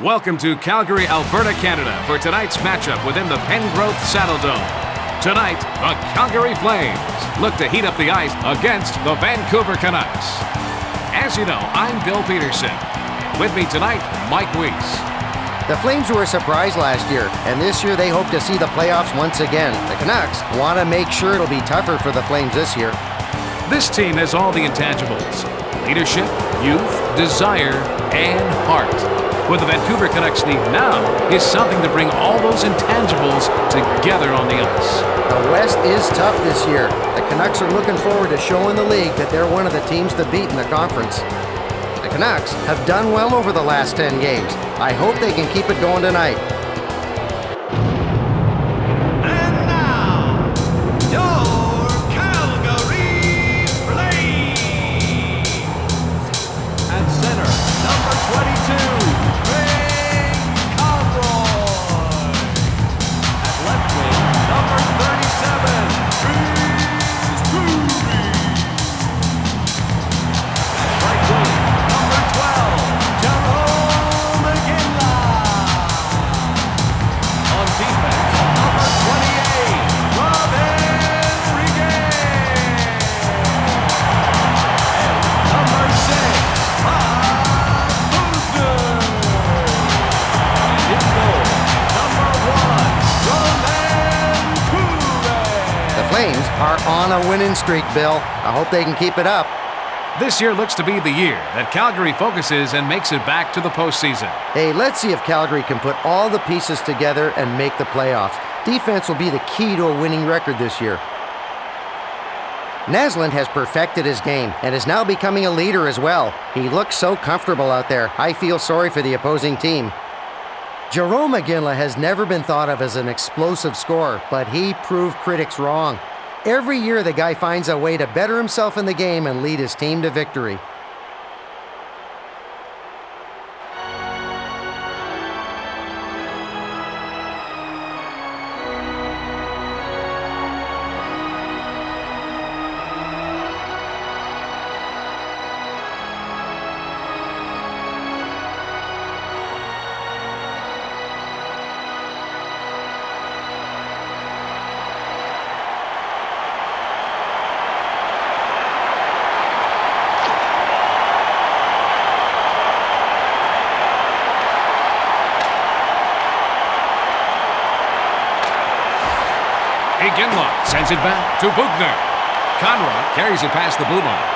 Welcome to Calgary, Alberta, Canada for tonight's matchup within the Pengrowth Saddle Dome. Tonight, the Calgary Flames look to heat up the ice against the Vancouver Canucks. As you know, I'm Bill Peterson. With me tonight, Mike Weeks. The Flames were a surprise last year, and this year they hope to see the playoffs once again. The Canucks want to make sure it'll be tougher for the Flames this year. This team has all the intangibles: leadership, youth, desire, and heart. What the Vancouver Canucks need now is something to bring all those intangibles together on the ice. The West is tough this year. The Canucks are looking forward to showing the league that they're one of the teams to beat in the conference. The Canucks have done well over the last 10 games. I hope they can keep it going tonight. And now, your Calgary Flames. At center, number 22, Craig Conroy. At left wing, number 37, Chris Drury. At right wing, number 12, Jerome McGinley. On defense, number 28, Robin Regan. And number 6, Bob Booster. And in goal, number 1, Roman Couture. The Flames are on a winning streak, Bill. I hope they can keep it up. This year looks to be the year that Calgary focuses and makes it back to the postseason. Hey, let's see if Calgary can put all the pieces together and make the playoffs. Defense will be the key to a winning record this year. Naslund has perfected his game and is now becoming a leader as well. He looks so comfortable out there. I feel sorry for the opposing team. Jerome McGinley has never been thought of as an explosive scorer, but he proved critics wrong. Every year, the guy finds a way to better himself in the game and lead his team to victory. Ginla sends it back to Bugner. Conrad carries it past the blue line.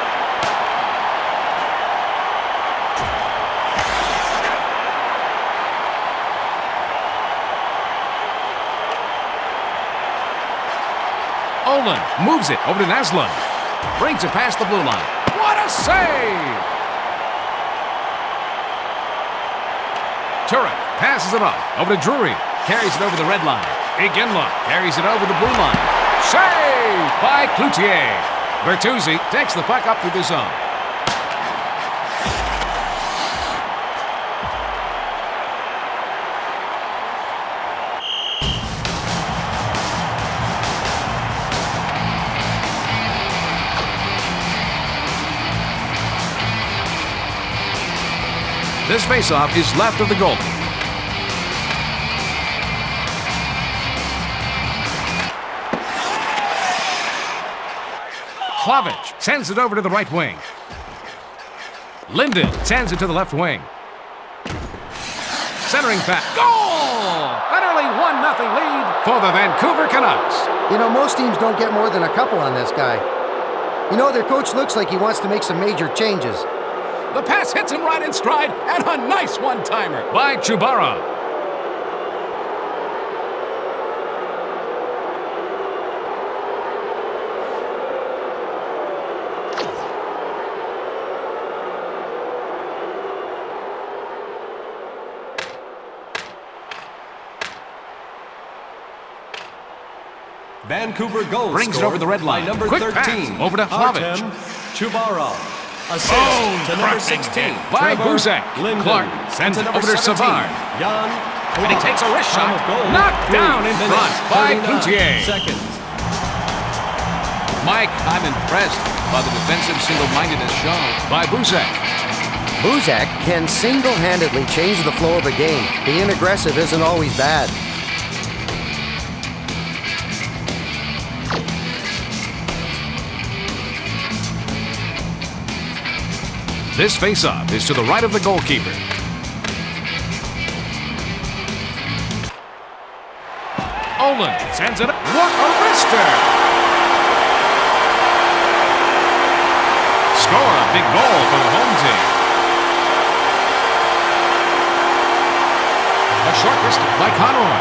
Olin moves it over to Naslund. Brings it past the blue line. What a save! Turek passes it off over to Drury. Carries it over the red line. Iginla carries it over the blue line. Save by Cloutier. Bertuzzi takes the puck up through the zone. This faceoff is left of the goal. Klavich sends it over to the right wing. Linden sends it to the left wing. Centering back. Goal! An early 1-0 lead for the Vancouver Canucks. You know, most teams don't get more than a couple on this guy. You know, their coach looks like he wants to make some major changes. The pass hits him right in stride, and a nice one-timer by Chubara. Vancouver goal Brings it over the red line. Number Quick 13, pass over to Klavich. Chubara. Assist to number 16, by Trevor Buzek. Linden. Clark sends it over to 17, Savard. Jan And he takes a wrist shot. Goal. Knocked down in front by Cloutier. Seconds. Mike, I'm impressed by the defensive single-mindedness shown by Buzek. Buzek can single-handedly change the flow of a game. Being aggressive isn't always bad. This face-off is to the right of the goalkeeper. Olin sends it up. What a wrister! Score a big goal for the home team. A short wrister by Conroy.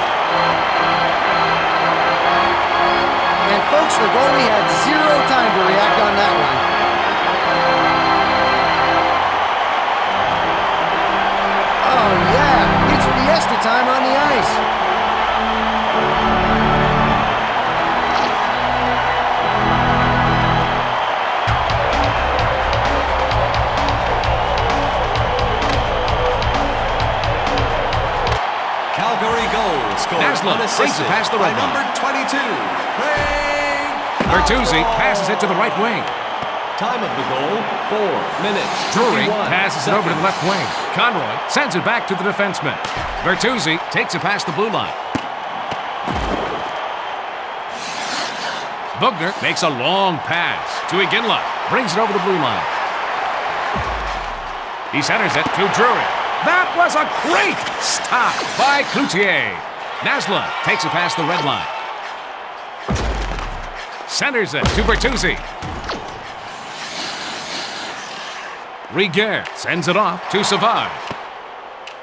And folks, the goalie had zero time to react on that one. Oh yeah, it's fiesta time on the ice. Calgary goal scored. Naslund brings it past the red line. Number 22, Bertuzzi passes it to the right wing. Time of the goal, 4 minutes. Drury 51 passes it over to the left wing. Conroy sends it back to the defenseman. Bertuzzi takes it past the blue line. Bugner makes a long pass to Iginla. Brings it over the blue line. He centers it to Drury. That was a great stop by Cloutier. Naslund takes it past the red line. Centers it to Bertuzzi. Rigueur sends it off to Savard.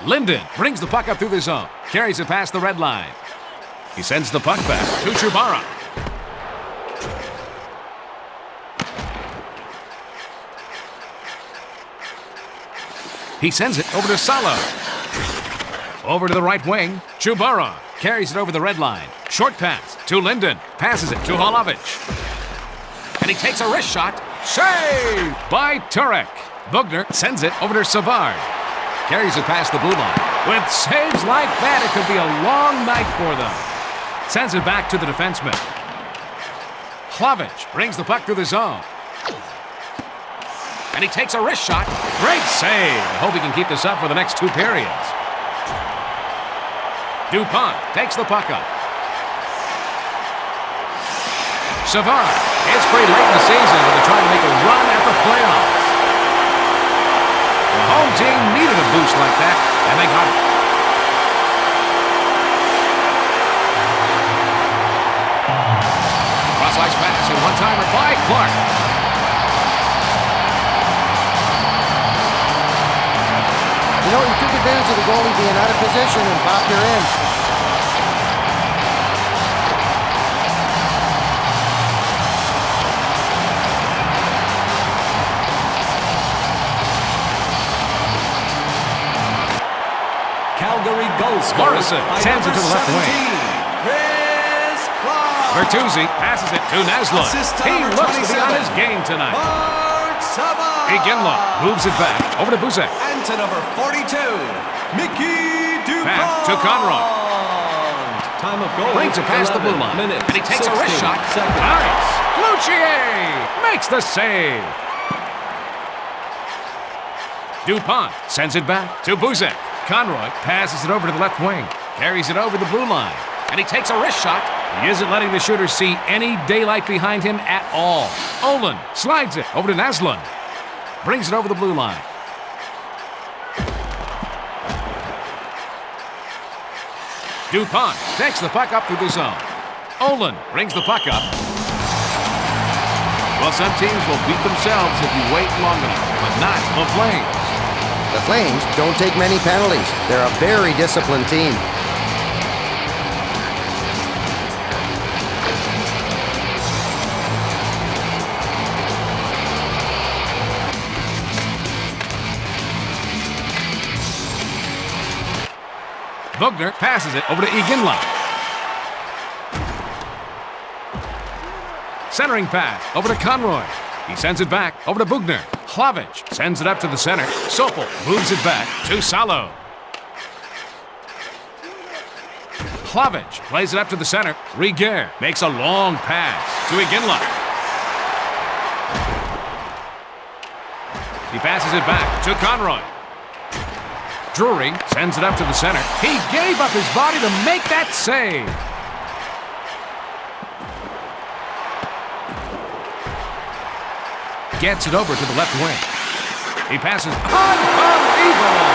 Linden brings the puck up through the zone. Carries it past the red line. He sends the puck back to Chubara. He sends it over to Salo. Over to the right wing. Chubara carries it over the red line. Short pass to Linden. Passes it to Holovic. And he takes a wrist shot. Save by Turek. Bugner sends it over to Savard. Carries it past the blue line. With saves like that, it could be a long night for them. Sends it back to the defenseman. Holovic brings the puck through the zone. And he takes a wrist shot. Great save. I hope he can keep this up for the next 2 periods. Dupont takes the puck up. Savard. It's pretty late in the season, but they're trying to make a run at the playoffs. The home team needed a boost like that, and they got it. Cross-ice pass and one-timer by Clark. You know, he took advantage of the goalie being out of position and popped her in. Calgary goal scorer. Morrison sends it to the left wing. Bertuzzi passes it to Naslund. He looks to be on his game tonight. Iginla moves it back over to Buzek. And to number 42, Mickey Dupont. Back to Conroy. Time of goal. Brings it past the blue line. Minutes, And he takes a wrist shot. seconds. Nice. Cloutier makes the save. Dupont sends it back to Buzek. Conroy passes it over to the left wing. Carries it over the blue line. And he takes a wrist shot. He isn't letting the shooter see any daylight behind him at all. Olin slides it over to Naslund. Brings it over the blue line. Dupont takes the puck up through the zone. Olin brings the puck up. Well, some teams will beat themselves if you wait long enough, but not the Flames. The Flames don't take many penalties. They're a very disciplined team. Bugner passes it over to Iginla. Centering pass over to Conroy. He sends it back over to Bugner. Hlovic sends it up to the center. Sopel moves it back to Salo. Hlovic plays it up to the center. Rigueur makes a long pass to Iginla. He passes it back to Conroy. Drury sends it up to the center. He gave up his body to make that save. Gets it over to the left wing. He passes. Unbelievable!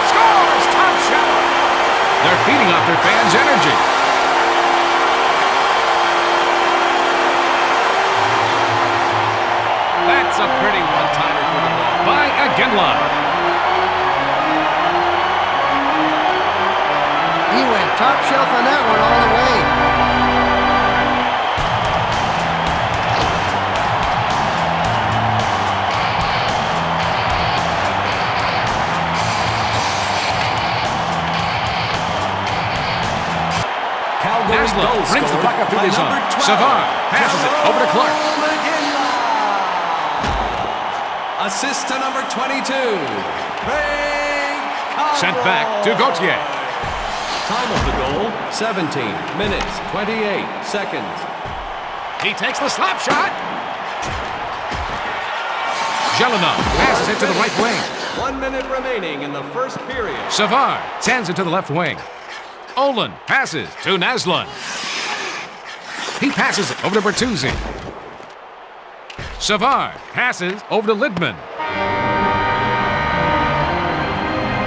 Scores! Top shot! They're feeding off their fans' energy. That's a pretty one-timer for the ball by Iginla. He went top shelf on that one all the way. Aslan brings the puck up through his zone. Savard passes it over to Clark. Assist to number 22. Sent back to Gauthier. Time of the goal, 17 minutes, 28 seconds. He takes the slap shot. Jelinov passes it to the right wing. 1 minute remaining in the first period. Savard sends it to the left wing. Olin passes to Naslund. He passes it over to Bertuzzi. Savard passes over to Lidman.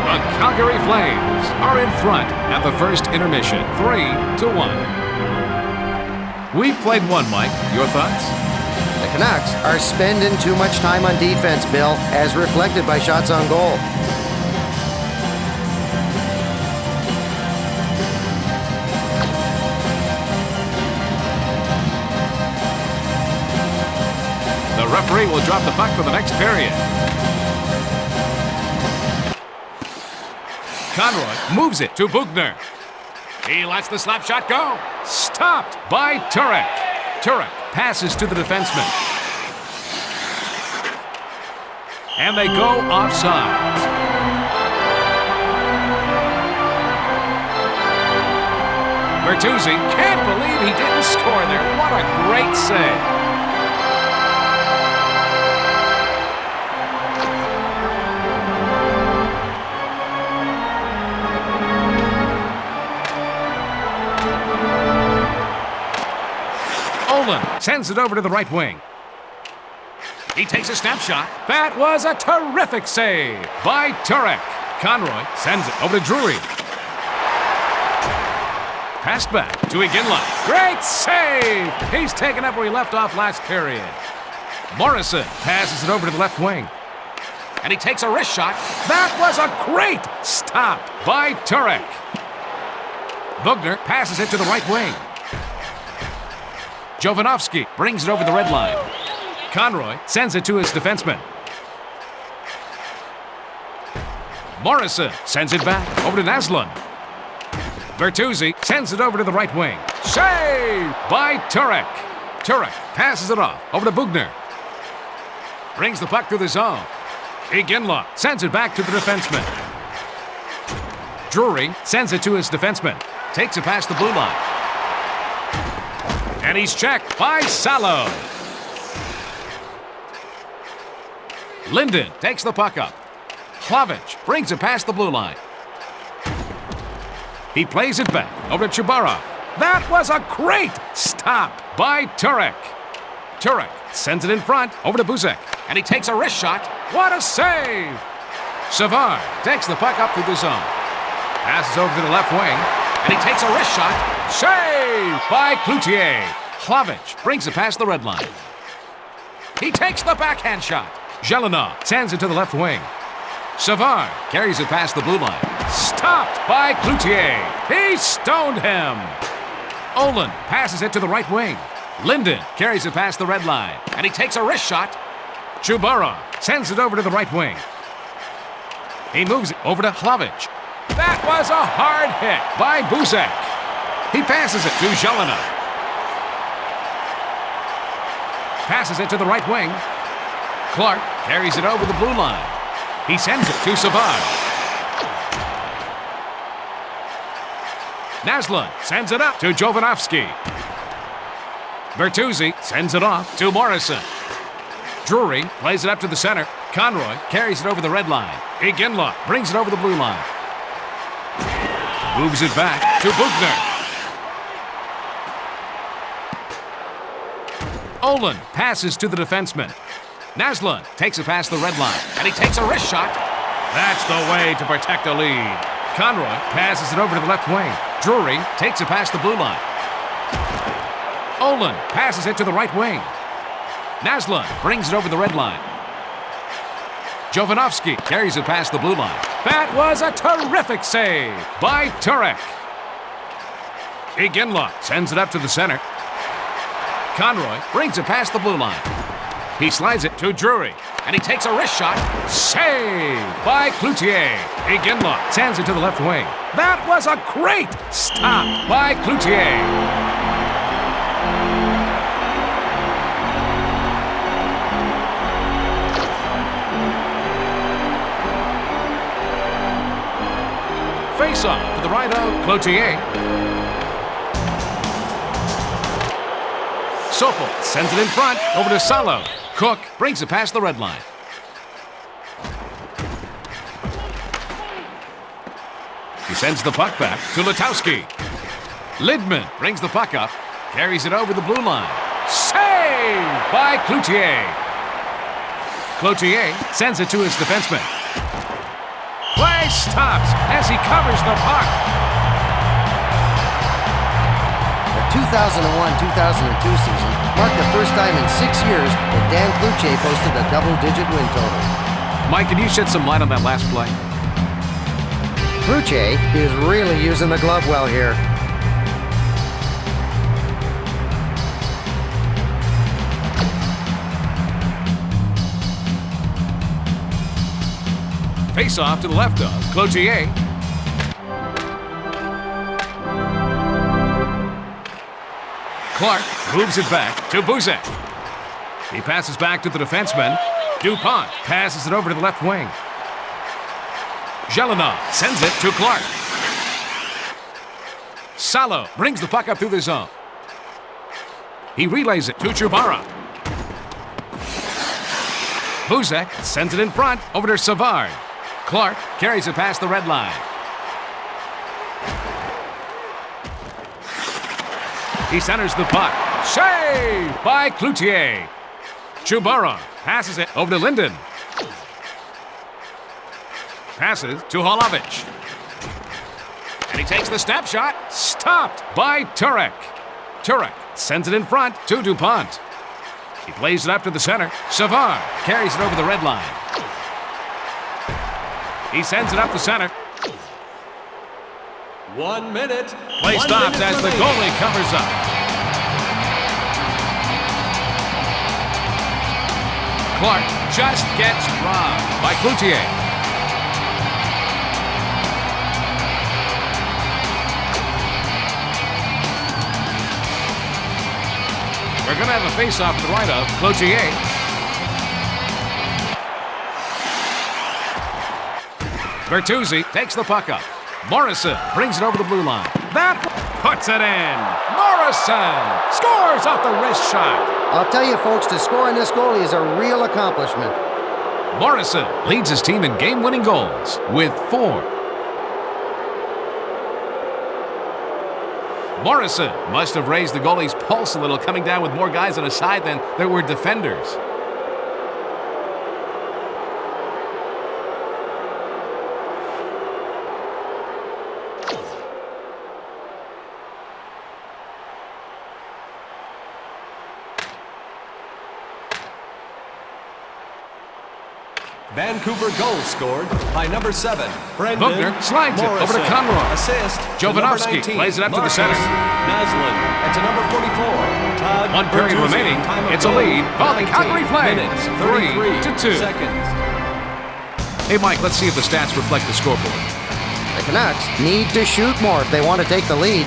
The Calgary Flames are in front at the first intermission, 3-1. We've played one, Mike. Your thoughts? The Canucks are spending too much time on defense, Bill, as reflected by shots on goal. The referee will drop the puck for the next period. Conroy moves it to Bugner. He lets the slap shot go. Stopped by Turek. Turek passes to the defenseman. And they go offside. Bertuzzi can't believe he didn't score there. What a great save. Sends it over to the right wing. He takes a snapshot. That was a terrific save by Turek. Conroy sends it over to Drury. Passed back to Iginla. Great save! He's taken up where he left off last period. Morrison passes it over to the left wing. And he takes a wrist shot. That was a great stop by Turek. Bugner passes it to the right wing. Jovanovski brings it over the red line. Conroy sends it to his defenseman. Morrison sends it back over to Naslund. Bertuzzi sends it over to the right wing. Save by Turek. Turek passes it off over to Bugner. Brings the puck through the zone. Iginla sends it back to the defenseman. Drury sends it to his defenseman. Takes it past the blue line. And he's checked by Salo. Linden takes the puck up. Klavich brings it past the blue line. He plays it back over to Chubarov. That was a great stop by Turek. Turek sends it in front over to Buzek. And he takes a wrist shot. What a save! Savard takes the puck up through the zone. Passes over to the left wing. And he takes a wrist shot. Save by Cloutier. Klavich brings it past the red line. He takes the backhand shot. Jelinov sends it to the left wing. Savard carries it past the blue line. Stopped by Cloutier. He stoned him. Olin passes it to the right wing. Linden carries it past the red line. And he takes a wrist shot. Chubarov sends it over to the right wing. He moves it over to Klavich. That was a hard hit by Buzek. He passes it to Jelinov. Passes it to the right wing. Clark carries it over the blue line. He sends it to Savard. Naslund sends it up to Jovanovski. Bertuzzi sends it off to Morrison. Drury plays it up to the center. Conroy carries it over the red line. Iginla brings it over the blue line. Moves it back to Buchner. Olin passes to the defenseman. Naslund takes it past the red line, and he takes a wrist shot. That's the way to protect a lead. Conroy passes it over to the left wing. Drury takes it past the blue line. Olin passes it to the right wing. Naslund brings it over the red line. Jovanovski carries it past the blue line. That was a terrific save by Turek. Iginla sends it up to the center. Conroy brings it past the blue line. He slides it to Drury, and he takes a wrist shot. Save by Cloutier. Iginla sends it to the left wing. That was a great stop by Cloutier. Face-off to the right of Cloutier. Sopel sends it in front over to Salo. Cook brings it past the red line. He sends the puck back to Letowski. Lidman brings the puck up, carries it over the blue line. Save by Cloutier. Cloutier sends it to his defenseman. Play stops as he covers the puck. The 2001-2002 season marked the first time in 6 years that Dan Cloutier posted a double-digit win total. Mike, can you shed some light on that last play? Cloutier is really using the glove well here. Face-off to the left of Cloutier. Clark moves it back to Buzek. He passes back to the defenseman. DuPont passes it over to the left wing. Jelinov sends it to Clark. Salo brings the puck up through the zone. He relays it to Chubara. Buzek sends it in front over to Savard. Clark carries it past the red line. He centers the puck. Save by Cloutier. Chubara passes it over to Linden. Passes to Holovich. And he takes the snapshot. Stopped by Turek. Turek sends it in front to DuPont. He plays it up to the center. Savard carries it over the red line. He sends it up the center. 1 minute. Play stops as the goalie covers up. Clark just gets robbed by Cloutier. We're going to have a face-off to the right of Cloutier. Bertuzzi takes the puck up. Morrison brings it over the blue line. That puts it in. Morrison scores off the wrist shot. I'll tell you, folks, to score on this goalie is a real accomplishment. Morrison leads his team in game-winning goals with 4. Morrison must have raised the goalie's pulse a little, coming down with more guys on his side than there were defenders. Vancouver goal scored by number 7, Brendan Buchner slides Morrison. it over to Conroy. Assist. Jovanovski plays it up to the center. Naslund. And to number 44, Todd 1 period Bertuzzi. remaining. Time of It's a goal, lead for the 19 Calgary Flames. minutes, 3-2. 33 seconds. Hey, Mike, let's see if the stats reflect the scoreboard. The Canucks need to shoot more if they want to take the lead.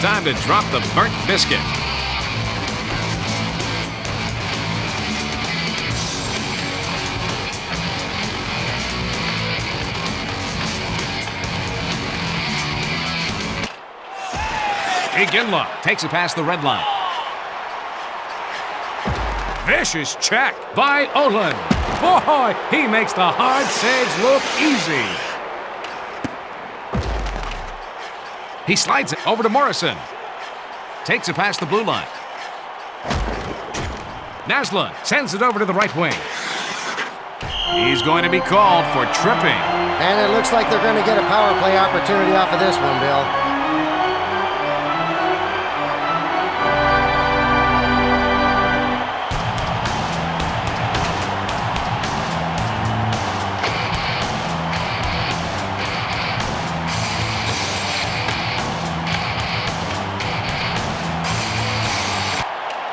Time to drop the burnt biscuit. Iginla takes it past the red line. Vicious check by Olin. Boy, he makes the hard saves look easy. He slides it over to Morrison. Takes it past the blue line. Naslund sends it over to the right wing. He's going to be called for tripping. And it looks like they're going to get a power play opportunity off of this one, Bill.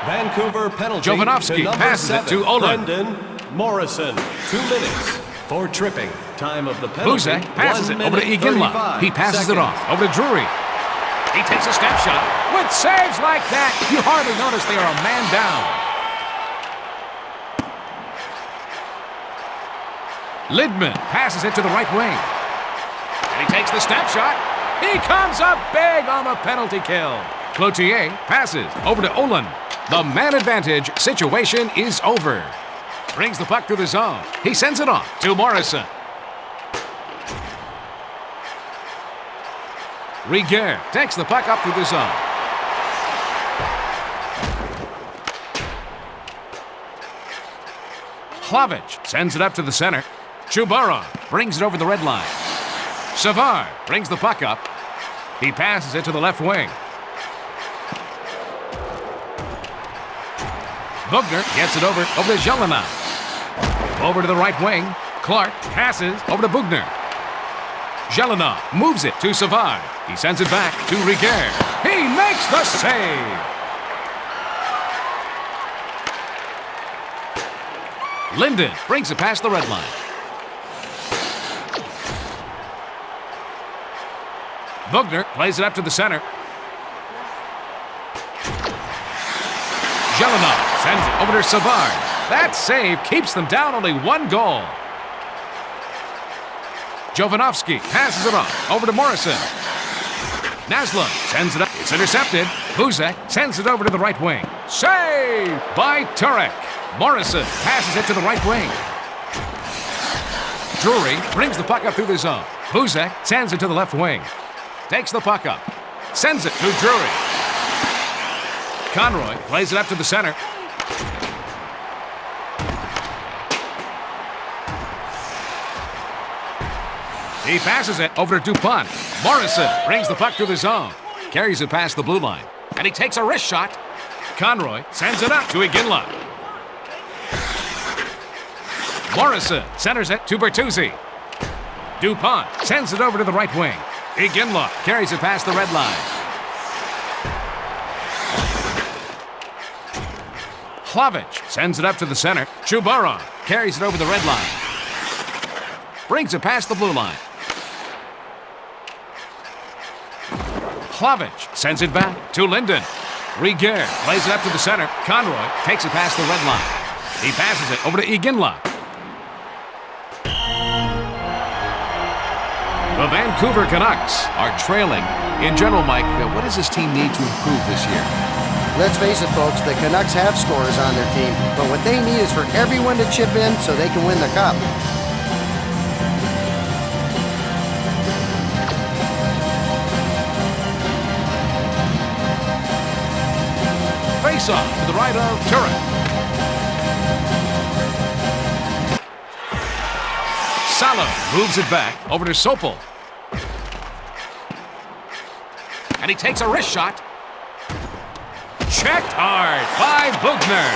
Vancouver penalty. Jovanovski to passes it to Olin. Brendan Morrison. 2 minutes for tripping. Time of the penalty. Buzek passes it over to Iginla. He passes it off over to Drury. He takes a snapshot. With saves like that, you hardly notice they are a man down. Lidman passes it to the right wing. And he takes the snapshot. He comes up big on the penalty kill. Cloutier passes over to Olin. The man advantage situation is over. Brings the puck through the zone. He sends it off to Morrison. Rigueur takes the puck up through the zone. Hlavich sends it up to the center. Chubaron brings it over the red line. Savard brings the puck up. He passes it to the left wing. Bugner gets it over to Jelena. Over to the right wing. Clark passes over to Bugner. Jelena moves it to Savard. He sends it back to Rigueur. He makes the save. Linden brings it past the red line. Bugner plays it up to the center. Jelena sends it over to Savard. That save keeps them down only 1 goal. Jovanovski passes it off over to Morrison. Naslund sends it up. It's intercepted. Buzek sends it over to the right wing. Save by Turek. Morrison passes it to the right wing. Drury brings the puck up through the zone. Buzek sends it to the left wing. Takes the puck up. Sends it to Drury. Conroy plays it up to the center. He passes it over to Dupont. Morrison brings the puck through the zone. Carries it past the blue line. And he takes a wrist shot. Conroy sends it up to Iginla. Morrison centers it to Bertuzzi. Dupont sends it over to the right wing. Iginla carries it past the red line. Hlavich sends it up to the center. Chubaron carries it over the red line. Brings it past the blue line. Hlavich sends it back to Linden. Rigueur plays it up to the center. Conroy takes it past the red line. He passes it over to Iginla. The Vancouver Canucks are trailing. In general, Mike, what does this team need to improve this year? Let's face it, folks, the Canucks have scorers on their team, but what they need is for everyone to chip in so they can win the cup. Face-off to the right of Turek. Salo moves it back over to Sopel. And he takes a wrist shot. Checked hard by Bugner.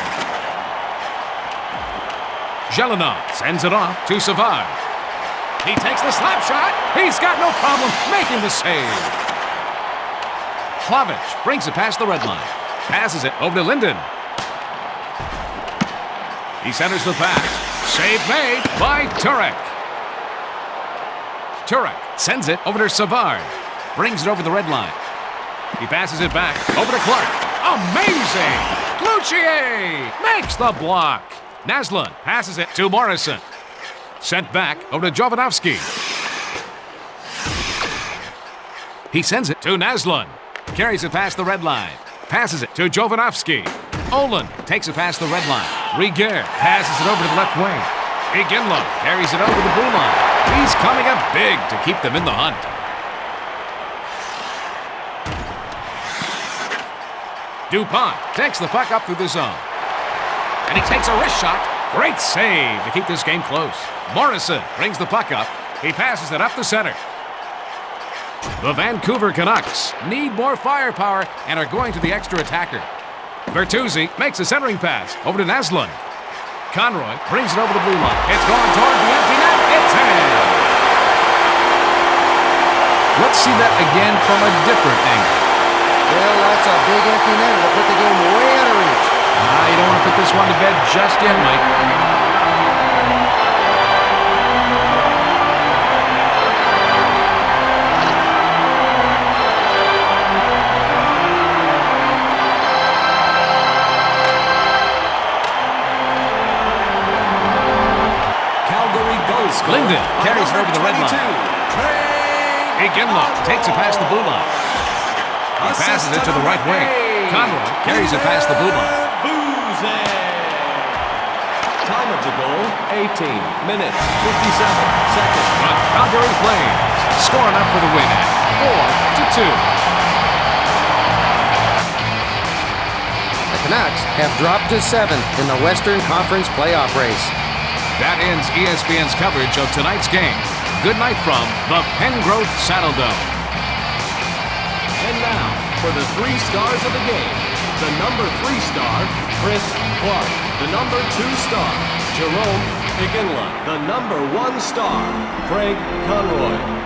Jelena sends it off to Savard. He takes the slap shot. He's got no problem making the save. Hlavich brings it past the red line. Passes it over to Linden. He centers the pass. Save made by Turek. Turek sends it over to Savard. Brings it over the red line. He passes it back over to Clark. Amazing! Cloutier makes the block. Naslund passes it to Morrison. Sent back over to Jovanovski. He sends it to Naslund. carries it past the red line. Passes it to Jovanovski. Olin takes it past the red line. Rigueur passes it over to the left wing. Iginla carries it over the blue line. He's coming up big to keep them in the hunt. DuPont takes the puck up through the zone. And he takes a wrist shot. Great save to keep this game close. Morrison brings the puck up. He passes it up the center. The Vancouver Canucks need more firepower and are going to the extra attacker. Bertuzzi makes a centering pass over to Naslund. Conroy brings it over the blue line. It's going toward the empty net. It's in. Let's see that again from a different angle. Well, that's a big empty net. It'll put the game way out of reach. You don't want to put this one to bed just yet, Mike. Calgary goal scorer. Linden carries it over the red line. Iginla takes it past the blue line. He passes it to the right wing. Conroy carries it past the blue line. Time of the goal, 18 minutes, 57 seconds. The Calgary Flames score enough for the win at 4-2. The Canucks have dropped to 7th in the Western Conference playoff race. That ends ESPN's coverage of tonight's game. Good night from the Pengrowth Saddle Dome. And now, for the 3 stars of the game, the number 3 star, Chris Clark. The number 2 star, Jerome Iginla. The number 1 star, Craig Conroy.